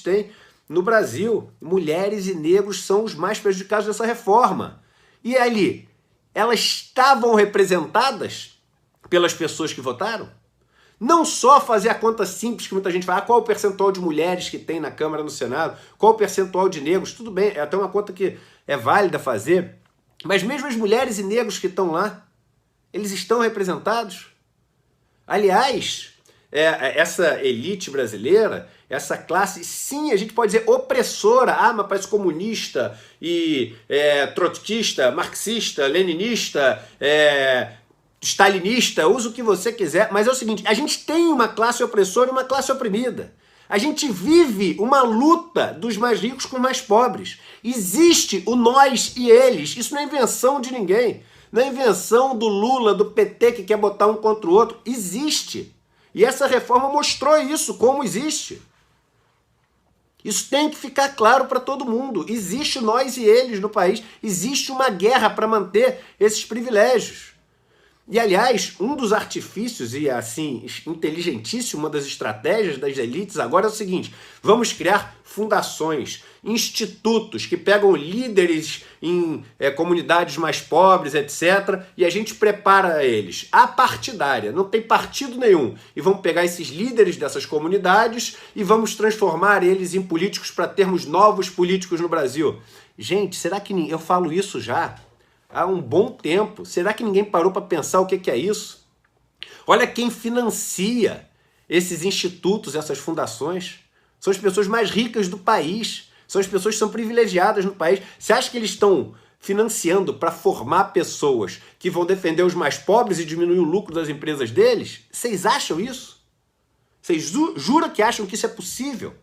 tem no Brasil. Mulheres e negros são os mais prejudicados dessa reforma. E ali, elas estavam representadas pelas pessoas que votaram? Não só fazer a conta simples que muita gente fala, qual o percentual de mulheres que tem na Câmara e no Senado, qual o percentual de negros, tudo bem, é até uma conta que é válida fazer, mas mesmo as mulheres e negros que estão lá, eles estão representados? Aliás, essa elite brasileira, essa classe, sim, a gente pode dizer opressora, mas parece comunista e trotskista, marxista, leninista, stalinista, usa o que você quiser, mas é o seguinte, a gente tem uma classe opressora e uma classe oprimida. A gente vive uma luta dos mais ricos com os mais pobres. Existe o nós e eles, isso não é invenção de ninguém. Não é invenção do Lula, do PT que quer botar um contra o outro. Existe. E essa reforma mostrou isso, como existe. Isso tem que ficar claro para todo mundo. Existe o nós e eles no país. Existe uma guerra para manter esses privilégios. E, aliás, um dos artifícios e, assim, inteligentíssimo, uma das estratégias das elites agora é o seguinte: vamos criar fundações, institutos que pegam líderes em comunidades mais pobres, etc., e a gente prepara eles. A partidária, não tem partido nenhum. E vamos pegar esses líderes dessas comunidades e vamos transformar eles em políticos para termos novos políticos no Brasil. Gente, será que eu falo isso já há um bom tempo? Será que ninguém parou para pensar o que é isso? Olha quem financia esses institutos, essas fundações. São as pessoas mais ricas do país. São as pessoas que são privilegiadas no país. Você acha que eles estão financiando para formar pessoas que vão defender os mais pobres e diminuir o lucro das empresas deles? Vocês acham isso? Vocês juram que acham que isso é possível?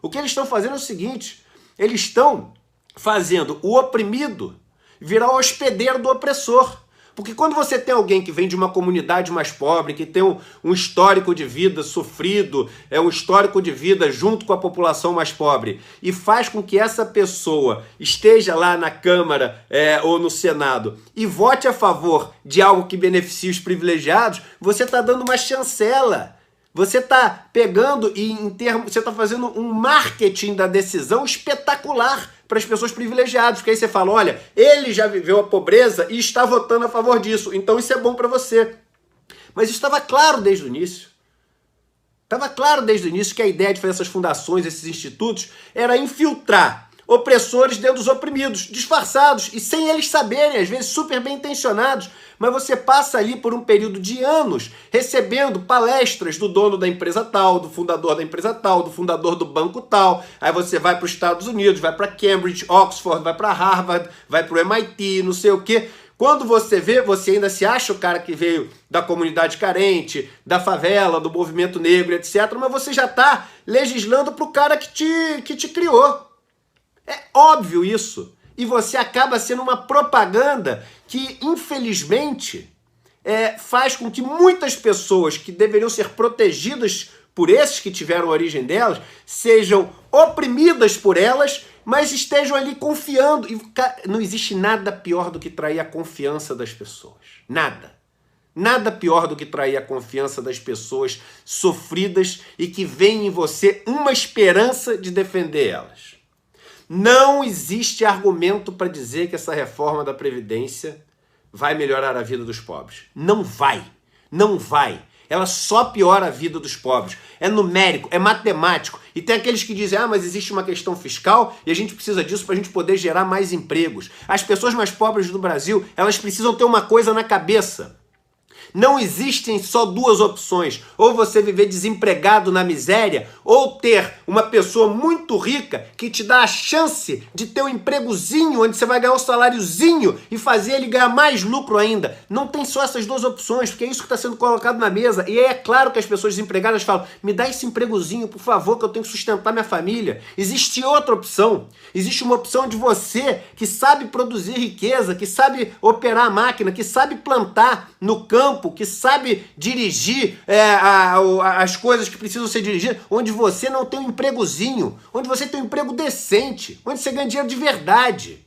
O que eles estão fazendo é o seguinte: eles estão fazendo o oprimido virar o hospedeiro do opressor. Porque quando você tem alguém que vem de uma comunidade mais pobre, que tem um histórico de vida sofrido, um histórico de vida junto com a população mais pobre, e faz com que essa pessoa esteja lá na Câmara ou no Senado e vote a favor de algo que beneficie os privilegiados, você está dando uma chancela. Você está pegando e você está fazendo um marketing da decisão espetacular para as pessoas privilegiadas, porque aí você fala, olha, ele já viveu a pobreza e está votando a favor disso, então isso é bom para você. Mas isso estava claro desde o início. Estava claro desde o início que a ideia de fazer essas fundações, esses institutos, era infiltrar opressores dentro dos oprimidos, disfarçados e sem eles saberem, às vezes super bem intencionados, mas você passa ali por um período de anos recebendo palestras do dono da empresa tal, do fundador da empresa tal, do fundador do banco tal, aí você vai para os Estados Unidos, vai para Cambridge, Oxford, vai para Harvard, vai para o MIT, não sei o quê. Quando você vê, você ainda se acha o cara que veio da comunidade carente, da favela, do movimento negro, etc., mas você já está legislando para o cara que te criou. É óbvio isso. E você acaba sendo uma propaganda que, infelizmente, faz com que muitas pessoas que deveriam ser protegidas por esses que tiveram a origem delas, sejam oprimidas por elas, mas estejam ali confiando. E não existe nada pior do que trair a confiança das pessoas. Nada. Nada pior do que trair a confiança das pessoas sofridas e que veem em você uma esperança de defender elas. Não existe argumento para dizer que essa reforma da Previdência vai melhorar a vida dos pobres. Não vai. Não vai. Ela só piora a vida dos pobres. É numérico, é matemático. E tem aqueles que dizem, mas existe uma questão fiscal e a gente precisa disso para a gente poder gerar mais empregos. As pessoas mais pobres do Brasil, elas precisam ter uma coisa na cabeça. Não existem só duas opções, ou você viver desempregado na miséria, ou ter uma pessoa muito rica que te dá a chance de ter um empregozinho onde você vai ganhar um saláriozinho e fazer ele ganhar mais lucro ainda. Não tem só essas duas opções, porque é isso que está sendo colocado na mesa. E aí é claro que as pessoas desempregadas falam, me dá esse empregozinho, por favor, que eu tenho que sustentar minha família. Existe outra opção. Existe uma opção de você que sabe produzir riqueza, que sabe operar a máquina, que sabe plantar no campo, que sabe dirigir as coisas que precisam ser dirigidas, onde você não tem um empregozinho, onde você tem um emprego decente, onde você ganha dinheiro de verdade,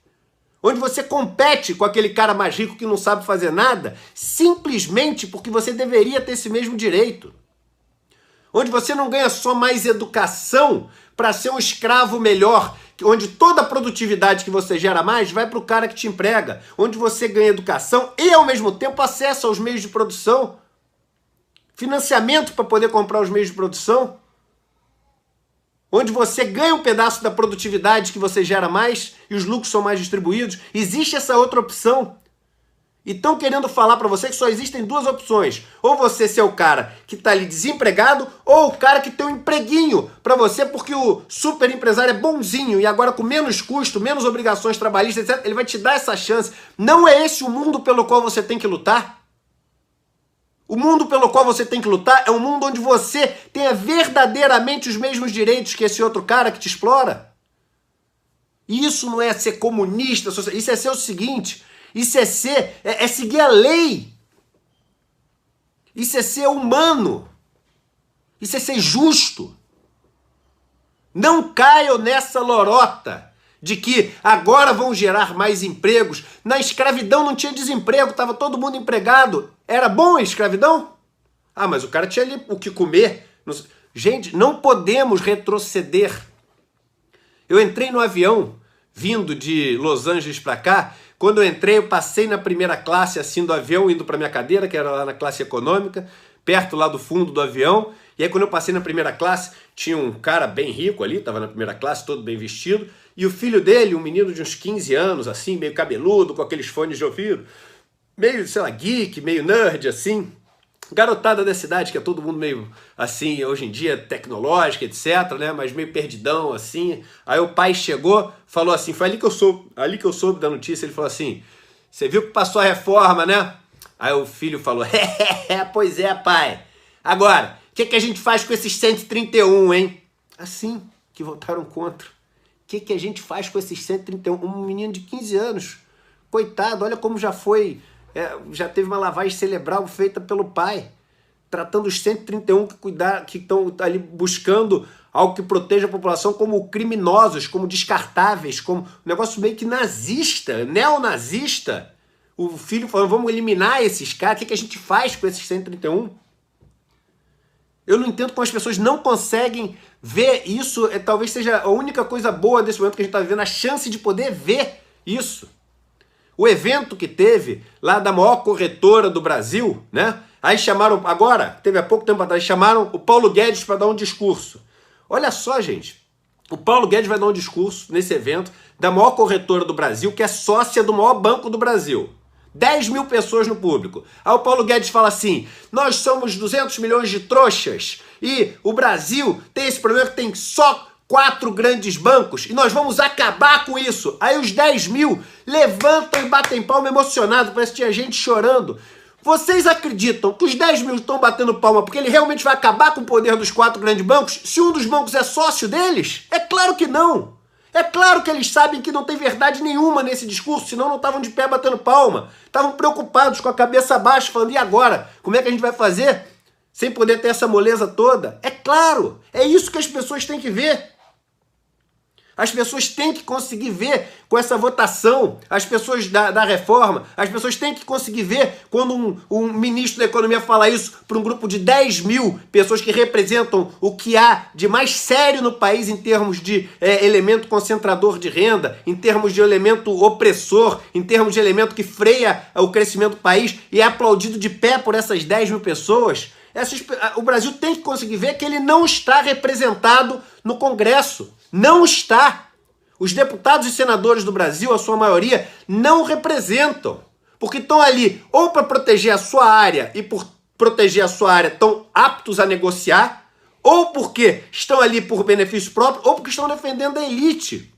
onde você compete com aquele cara mais rico que não sabe fazer nada, simplesmente porque você deveria ter esse mesmo direito. Onde você não ganha só mais educação para ser um escravo melhor, onde toda a produtividade que você gera mais vai para o cara que te emprega, onde você ganha educação e, ao mesmo tempo, acesso aos meios de produção, financiamento para poder comprar os meios de produção, onde você ganha um pedaço da produtividade que você gera mais e os lucros são mais distribuídos. Existe essa outra opção. E estão querendo falar para você que só existem duas opções. Ou você ser o cara que está ali desempregado, ou o cara que tem um empreguinho para você porque o super empresário é bonzinho e agora com menos custo, menos obrigações trabalhistas, etc., ele vai te dar essa chance. Não é esse o mundo pelo qual você tem que lutar? O mundo pelo qual você tem que lutar é um mundo onde você tenha verdadeiramente os mesmos direitos que esse outro cara que te explora. E isso não é ser comunista, isso é ser o seguinte... Isso é seguir a lei. Isso é ser humano. Isso é ser justo. Não caiam nessa lorota de que agora vão gerar mais empregos. Na escravidão não tinha desemprego, estava todo mundo empregado. Era bom a escravidão? Ah, mas o cara tinha ali o que comer. Gente, não podemos retroceder. Eu entrei no avião, vindo de Los Angeles para cá. Quando eu entrei, eu passei na primeira classe, assim, do avião, indo para minha cadeira, que era lá na classe econômica, perto lá do fundo do avião. E aí, quando eu passei na primeira classe, tinha um cara bem rico ali, estava na primeira classe, todo bem vestido, e o filho dele, um menino de uns 15 anos, assim, meio cabeludo, com aqueles fones de ouvido, meio, sei lá, geek, meio nerd, assim. Garotada da cidade, que é todo mundo meio, assim, hoje em dia, tecnológica, etc., né? Mas meio perdidão, assim. Aí o pai chegou, falou assim, foi ali que eu soube da notícia, ele falou assim, você viu que passou a reforma, né? Aí o filho falou, pois é, pai. Agora, o que a gente faz com esses 131, hein? Assim, que votaram contra. O que a gente faz com esses 131? Um menino de 15 anos, coitado, olha como já foi... já teve uma lavagem cerebral feita pelo pai, tratando os 131 que estão ali buscando algo que proteja a população como criminosos, como descartáveis, como um negócio meio que nazista, neonazista. O filho falando, vamos eliminar esses caras, o que a gente faz com esses 131? Eu não entendo como as pessoas não conseguem ver isso, talvez seja a única coisa boa desse momento que a gente está vivendo, a chance de poder ver isso. O evento que teve lá da maior corretora do Brasil, né? Aí chamaram, agora, teve há pouco tempo atrás, chamaram o Paulo Guedes para dar um discurso. Olha só, gente, o Paulo Guedes vai dar um discurso nesse evento da maior corretora do Brasil, que é sócia do maior banco do Brasil. 10 mil pessoas no público. Aí o Paulo Guedes fala assim, nós somos 200 milhões de trouxas e o Brasil tem esse problema que tem só 4 grandes bancos e nós vamos acabar com isso. Aí os 10 mil levantam e batem palma emocionado, parece que tinha gente chorando. Vocês acreditam que os 10 mil estão batendo palma porque ele realmente vai acabar com o poder dos 4 grandes bancos se um dos bancos é sócio deles? É claro que não. É claro que eles sabem que não tem verdade nenhuma nesse discurso, senão não estavam de pé batendo palma. Estavam preocupados com a cabeça baixa, falando, e agora? Como é que a gente vai fazer sem poder ter essa moleza toda? É claro, é isso que as pessoas têm que ver. As pessoas têm que conseguir ver com essa votação, as pessoas da reforma, as pessoas têm que conseguir ver quando um ministro da economia fala isso para um grupo de 10 mil pessoas que representam o que há de mais sério no país em termos de elemento concentrador de renda, em termos de elemento opressor, em termos de elemento que freia o crescimento do país e é aplaudido de pé por essas 10 mil pessoas. O Brasil tem que conseguir ver que ele não está representado no Congresso. Não está. Os deputados e senadores do Brasil, a sua maioria, não representam. Porque estão ali ou para proteger a sua área e por proteger a sua área estão aptos a negociar, ou porque estão ali por benefício próprio, ou porque estão defendendo a elite.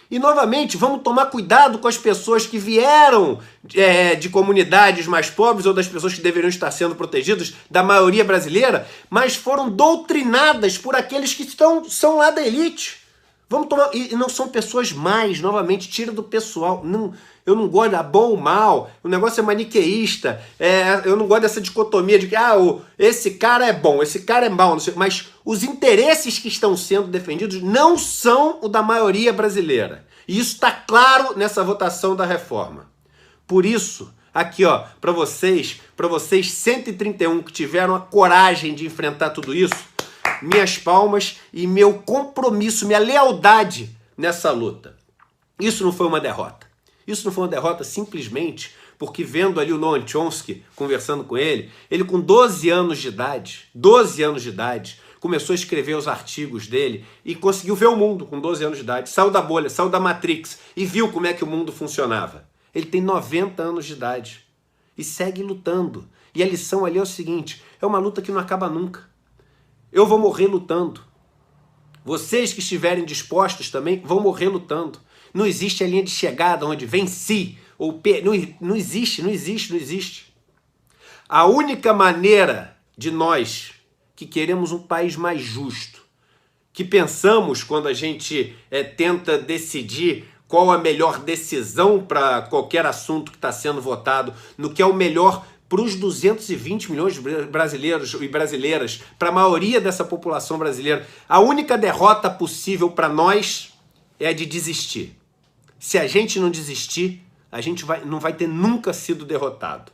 E, novamente, vamos tomar cuidado com as pessoas que vieram de comunidades mais pobres ou das pessoas que deveriam estar sendo protegidas, da maioria brasileira, mas foram doutrinadas por aqueles que são lá da elite. Vamos tomar... E não são pessoas mais, novamente, tira do pessoal. Não, eu não gosto da bom ou mal, o negócio é maniqueísta, eu não gosto dessa dicotomia de que esse cara é bom, esse cara é mau, não sei, mas os interesses que estão sendo defendidos não são o da maioria brasileira. E isso está claro nessa votação da reforma. Por isso, aqui ó, para vocês 131 que tiveram a coragem de enfrentar tudo isso, minhas palmas e meu compromisso, minha lealdade nessa luta. Isso não foi uma derrota. Isso não foi uma derrota simplesmente porque vendo ali o Noam Chomsky, conversando com ele com 12 anos de idade, começou a escrever os artigos dele e conseguiu ver o mundo com 12 anos de idade. Saiu da bolha, saiu da Matrix e viu como é que o mundo funcionava. Ele tem 90 anos de idade e segue lutando. E a lição ali é o seguinte, é uma luta que não acaba nunca. Eu vou morrer lutando. Vocês que estiverem dispostos também vão morrer lutando. Não existe a linha de chegada onde venci ou não existe. A única maneira de nós que queremos um país mais justo, que pensamos quando a gente tenta decidir qual a melhor decisão para qualquer assunto que está sendo votado, no que é o melhor para os 220 milhões de brasileiros e brasileiras, para a maioria dessa população brasileira, a única derrota possível para nós é a de desistir. Se a gente não desistir, a gente não vai ter nunca sido derrotado.